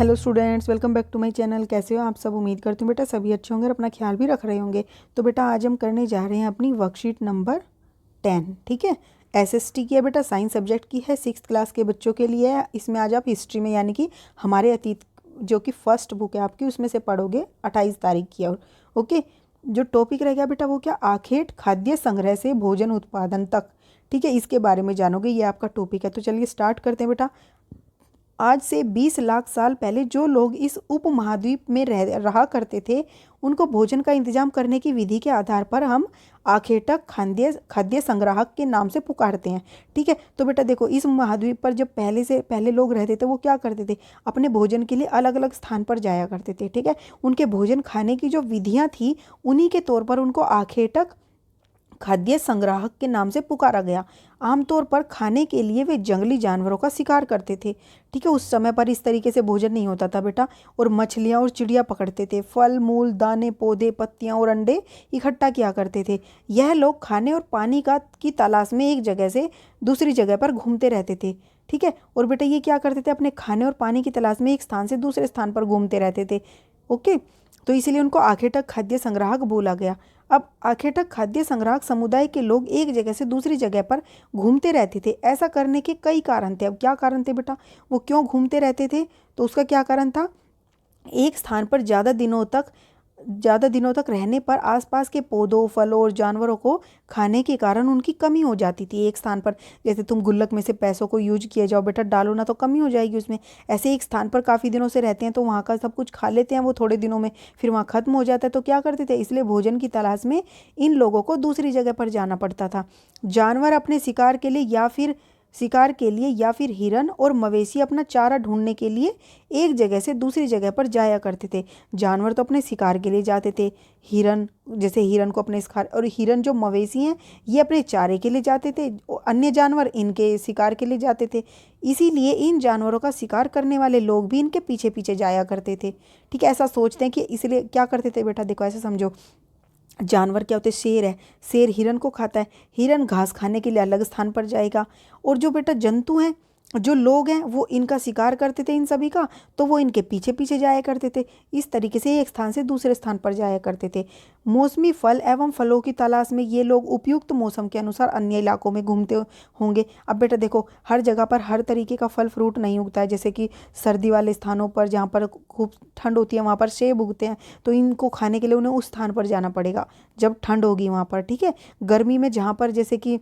Hello students, welcome back to my channel. कैसे हो आप सब? उम्मीद करती हूँ बेटा सभी अच्छे होंगे और अपना ख्याल भी रख रहे होंगे। तो बेटा आज हम करने जा रहे हैं अपनी वर्कशीट नंबर 10। ठीक है, एसएसटी की है बेटा, साइंस सब्जेक्ट की है, 6th क्लास के बच्चों के लिए है। इसमें आज आप हिस्ट्री में यानी कि हमारे अतीत जो कि फर्स्ट बुक है आपकी उसमें से पढ़ोगे 28 तारीख की। और ओके, जो टॉपिक रहेगा बेटा वो क्या, आखेट खाद्य संग्रह से भोजन उत्पादन तक। ठीक है, इसके बारे में जानोगे, ये आपका टॉपिक है। तो चलिए स्टार्ट करते हैं बेटा। आज से 20 लाख साल पहले जो लोग इस उपमहाद्वीप में रहा करते थे, उनको भोजन का इंतजाम करने की विधि के आधार पर हम आखेटक खाद्य खाद्य संग्राहक के नाम से पुकारते हैं। ठीक है, तो बेटा देखो, इस महाद्वीप पर जब पहले से पहले लोग रहते थे वो क्या करते थे, अपने भोजन के लिए अलग अलग स्थान पर जाया करते थे। ठीक है, उनके भोजन खाने की जो विधियाँ थी उन्हीं के तौर पर उनको आखेटक खाद्य संग्राहक के नाम से पुकारा गया। आमतौर पर खाने के लिए वे जंगली जानवरों का शिकार करते थे। ठीक है, उस समय पर इस तरीके से भोजन नहीं होता था बेटा, और मछलियाँ और चिड़िया पकड़ते थे। फल मूल दाने पौधे पत्तियाँ और अंडे इकट्ठा किया करते थे। यह लोग खाने और पानी की तलाश में एक जगह से दूसरी जगह पर घूमते रहते थे। ठीक है, और बेटा ये क्या करते थे, अपने खाने और पानी की तलाश में एक स्थान से दूसरे स्थान पर घूमते रहते थे। ओके, तो इसीलिए उनको आखेटक खाद्य संग्राहक बोला गया। अब आखेटक खाद्य संग्राहक समुदाय के लोग एक जगह से दूसरी जगह पर घूमते रहते थे। ऐसा करने के कई कारण थे। अब क्या कारण थे बेटा, वो क्यों घूमते रहते थे, तो उसका क्या कारण था, एक स्थान पर ज़्यादा दिनों तक रहने पर आसपास के पौधों फलों और जानवरों को खाने के कारण उनकी कमी हो जाती थी। एक स्थान पर जैसे तुम गुल्लक में से पैसों को यूज किए जाओ बेटा, डालो ना तो कमी हो जाएगी उसमें। ऐसे एक स्थान पर काफ़ी दिनों से रहते हैं तो वहाँ का सब कुछ खा लेते हैं वो थोड़े दिनों में, फिर वहाँ ख़त्म हो जाता है। तो क्या करते थे, इसलिए भोजन की तलाश में इन लोगों को दूसरी जगह पर जाना पड़ता था। जानवर अपने शिकार के लिए या फिर हिरन और मवेशी अपना चारा ढूंढने के लिए एक जगह से दूसरी जगह पर जाया करते थे। जानवर तो अपने शिकार के लिए जाते थे, हिरन को अपने शिकार, और हिरन जो मवेशी हैं ये अपने चारे के लिए जाते थे, अन्य जानवर इनके शिकार के लिए जाते थे। इसीलिए इन जानवरों का शिकार करने वाले लोग भी इनके पीछे पीछे जाया करते थे। ठीक है, ऐसा सोचते हैं कि इसलिए क्या करते थे बेटा, देखो ऐसे समझो, जानवर क्या होते हैं, शेर है, शेर हिरन को खाता है, हिरन घास खाने के लिए अलग स्थान पर जाएगा। और जो बेटा जंतु हैं, जो लोग हैं, वो इनका शिकार करते थे इन सभी का, तो वो इनके पीछे पीछे जाया करते थे। इस तरीके से एक स्थान से दूसरे स्थान पर जाया करते थे। मौसमी फल एवं फलों की तलाश में ये लोग उपयुक्त मौसम के अनुसार अन्य इलाकों में घूमते होंगे। अब बेटा देखो, हर जगह पर हर तरीके का फल फ्रूट नहीं उगता है। जैसे कि सर्दी वाले स्थानों पर जहाँ पर खूब ठंड होती है वहाँ पर सेब उगते हैं, तो इनको खाने के लिए उन्हें उस स्थान पर जाना पड़ेगा जब ठंड होगी वहाँ पर। ठीक है, गर्मी में जहाँ पर जैसे कि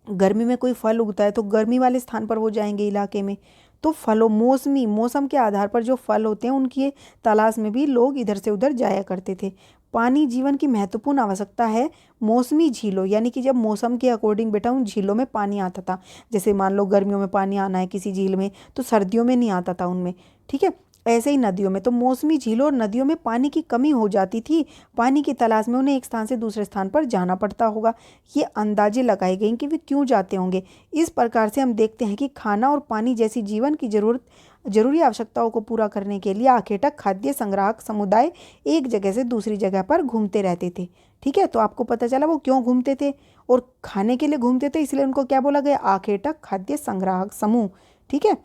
गर्मी में कोई फल उगता है तो गर्मी वाले स्थान पर वो जाएंगे इलाके में। तो मौसम के आधार पर जो फल होते हैं उनकी तलाश में भी लोग इधर से उधर जाया करते थे। पानी जीवन की महत्वपूर्ण आवश्यकता है। मौसमी झीलों यानी कि जब मौसम के अकॉर्डिंग बेटा उन झीलों में पानी आता था, जैसे मान लो गर्मियों में पानी आना है किसी झील में तो सर्दियों में नहीं आता था उनमें। ठीक है, ऐसे ही नदियों में, तो मौसमी झीलों और नदियों में पानी की कमी हो जाती थी। पानी की तलाश में उन्हें एक स्थान से दूसरे स्थान पर जाना पड़ता होगा। ये अंदाजे लगाए गए कि वे क्यों जाते होंगे। इस प्रकार से हम देखते हैं कि खाना और पानी जैसी जीवन की जरूरी आवश्यकताओं को पूरा करने के लिए आखेटक खाद्य संग्राहक समुदाय एक जगह से दूसरी जगह पर घूमते रहते थे। ठीक है, तो आपको पता चला वो क्यों घूमते थे, और खाने के लिए घूमते थे, इसलिए उनको क्या बोला गया, आखेटक खाद्य संग्राहक समूह। ठीक है,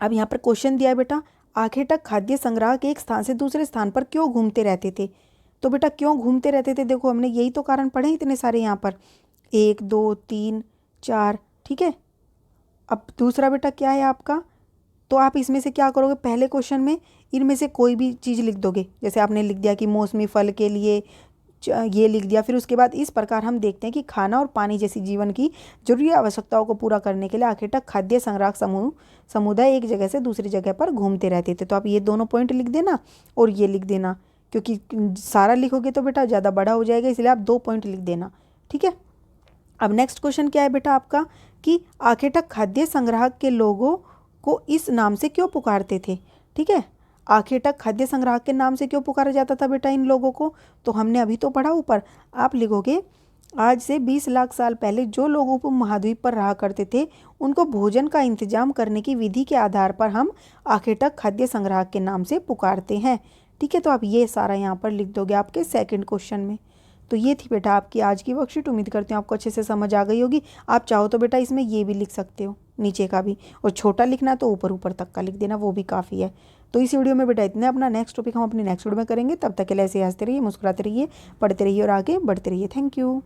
अब यहाँ पर क्वेश्चन दिया है बेटा, आखेटक खाद्य संग्राहक एक स्थान से दूसरे स्थान पर क्यों घूमते रहते थे। तो बेटा क्यों घूमते रहते थे, देखो हमने यही तो कारण पढ़े इतने सारे यहाँ पर, 1 2 3 4। ठीक है, अब दूसरा बेटा क्या है आपका, तो आप इसमें से क्या करोगे, पहले क्वेश्चन में इनमें से कोई भी चीज़ लिख दोगे। जैसे आपने लिख दिया कि मौसमी फल के लिए ये लिख दिया, फिर उसके बाद इस प्रकार हम देखते हैं कि खाना और पानी जैसी जीवन की जरूरी आवश्यकताओं को पूरा करने के लिए आखेटक खाद्य संग्राहक समुदाय एक जगह से दूसरी जगह पर घूमते रहते थे। तो आप ये दोनों पॉइंट लिख देना और ये लिख देना, क्योंकि सारा लिखोगे तो बेटा ज़्यादा बड़ा हो जाएगा, इसलिए आप 2 पॉइंट लिख देना। ठीक है, अब नेक्स्ट क्वेश्चन क्या है बेटा आपका, कि आखेटक खाद्य संग्राहक के लोगों को इस नाम से क्यों पुकारते थे। ठीक है, आखेटक खाद्य संग्राहक के नाम से क्यों पुकारा जाता था बेटा इन लोगों को, तो हमने अभी तो पढ़ा ऊपर। आप लिखोगे, आज से 20 लाख साल पहले जो लोग उपमहाद्वीप पर रहा करते थे उनको भोजन का इंतजाम करने की विधि के आधार पर हम आखेटक खाद्य संग्राहक के नाम से पुकारते हैं। ठीक है, तो आप ये सारा यहाँ पर लिख दोगे आपके सेकंड क्वेश्चन में। तो ये थी बेटा आपकी आज की वर्कशीट। उम्मीद करती हूँ आपको अच्छे से समझ आ गई होगी। आप चाहो तो बेटा इसमें ये भी लिख सकते हो। नीचे का भी, और छोटा लिखना तो ऊपर ऊपर तक का लिख देना, वो भी काफ़ी है। तो इस वीडियो में बेटा इतना, अपना नेक्स्ट टॉपिक हम अपनी नेक्स्ट वीडियो में करेंगे। तब तक के लिए ऐसे हंसते रहिए, मुस्कुराते रहिए, पढ़ते रहिए और आगे बढ़ते रहिए। Thank you.